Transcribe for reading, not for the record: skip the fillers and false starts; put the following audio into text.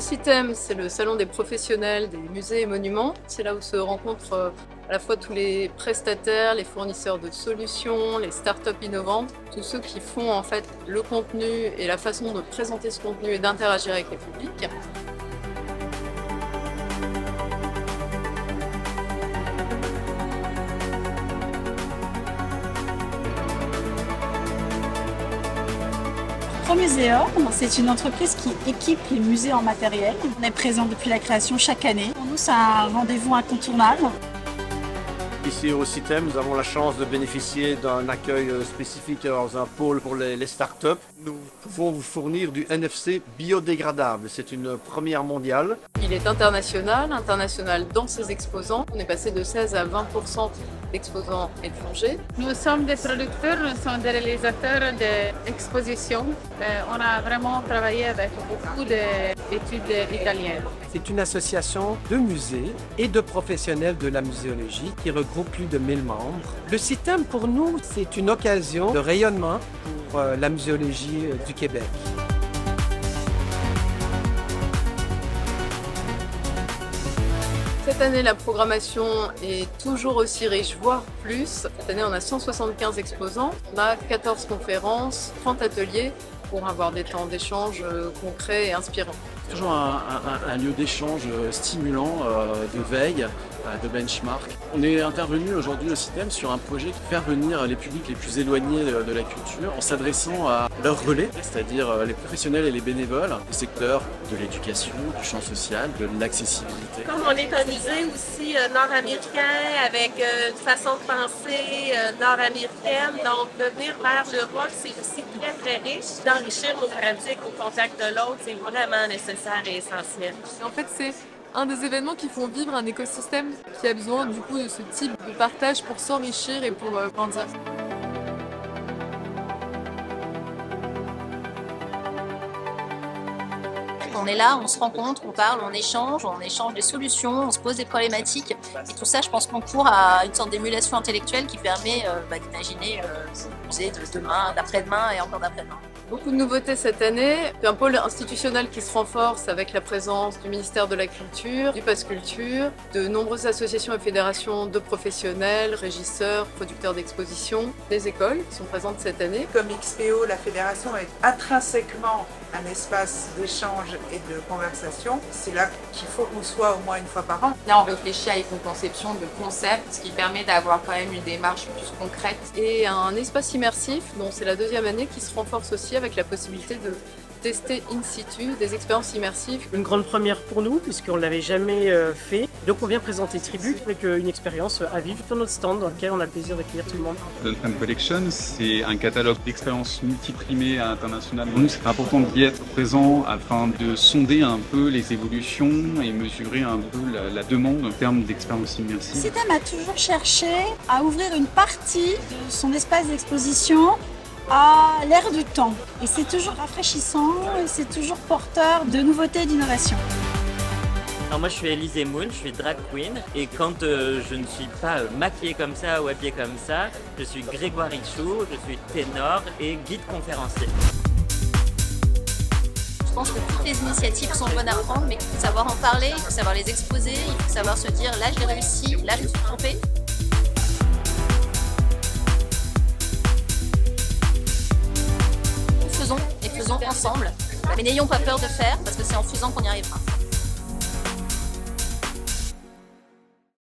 Le CITEM, c'est le salon des professionnels des musées et monuments. C'est là où se rencontrent à la fois tous les prestataires, les fournisseurs de solutions, les startups innovantes, tous ceux qui font en fait le contenu et la façon de présenter ce contenu et d'interagir avec les publics. Promuséum, c'est une entreprise qui équipe les musées en matériel. On est présent depuis la création chaque année. Pour nous, c'est un rendez-vous incontournable. Ici au CITEM, nous avons la chance de bénéficier d'un accueil spécifique dans un pôle pour les startups. Nous pouvons vous fournir du NFC biodégradable. C'est une première mondiale. Il est international dans ses exposants. On est passé de 16 à 20% d'exposants étrangers. Nous sommes des producteurs, nous sommes des réalisateurs d'expositions. On a vraiment travaillé avec beaucoup d'études italiennes. C'est une association de musées et de professionnels de la muséologie qui regroupe plus de 1000 membres. Le CITEM, pour nous, c'est une occasion de rayonnement pour la muséologie du Québec. Cette année, la programmation est toujours aussi riche, voire plus. Cette année, on a 175 exposants, on a 14 conférences, 30 ateliers pour avoir des temps d'échange concrets et inspirants. Toujours un lieu d'échange stimulant, de veille, de benchmark. On est intervenu aujourd'hui au CITEM sur un projet qui fait venir les publics les plus éloignés de la culture en s'adressant à leurs relais, c'est-à-dire les professionnels et les bénévoles du secteur de l'éducation, du champ social, de l'accessibilité. Comme on est un musée aussi nord-américain avec une façon de penser nord-américaine, donc de venir vers l'Europe, c'est aussi très très riche. D'enrichir nos pratiques au contact de l'autre, c'est vraiment nécessaire et essentiel. Et en fait, c'est un des événements qui font vivre un écosystème qui a besoin du coup de ce type de partage pour s'enrichir et pour grandir. On est là, on se rencontre, on parle, on échange des solutions, on se pose des problématiques. Et tout ça, je pense qu'on court à une sorte d'émulation intellectuelle qui permet d'imaginer le musée de demain, d'après-demain et encore d'après-demain. Beaucoup de nouveautés cette année, un pôle institutionnel qui se renforce avec la présence du ministère de la Culture, du Pass Culture, de nombreuses associations et fédérations de professionnels, régisseurs, producteurs d'expositions, des écoles qui sont présentes cette année. Comme XPO, la fédération est intrinsèquement un espace d'échange et de conversation. C'est là qu'il faut qu'on soit au moins une fois par an. Là, on réfléchit avec une conception de concept, ce qui permet d'avoir quand même une démarche plus concrète. Et un espace immersif, dont c'est la deuxième année, qui se renforce aussi avec la possibilité de tester in situ des expériences immersives. Une grande première pour nous, puisqu'on ne l'avait jamais fait. Donc on vient présenter Tribute avec une expérience à vivre sur notre stand dans lequel on a le plaisir d'accueillir tout le monde. Time Collection, c'est un catalogue d'expériences multiprimées à l'international. Pour nous, c'est important d'y être présent afin de sonder un peu les évolutions et mesurer un peu la demande en termes d'expériences immersives. CITEM a toujours cherché à ouvrir une partie de son espace d'exposition à l'ère du temps. Et c'est toujours rafraîchissant et c'est toujours porteur de nouveautés et d'innovations. Alors moi je suis Elise Moon, je suis drag queen et quand je ne suis pas maquillée comme ça ou habillée comme ça, je suis Grégoire Richou, je suis ténor et guide conférencier. Je pense que toutes les initiatives sont bonnes à prendre, mais il faut savoir en parler, il faut savoir les exposer, il faut savoir se dire là j'ai réussi, là je me suis trompée. Faisons ensemble, mais n'ayons pas peur de faire parce que c'est en faisant qu'on y arrivera.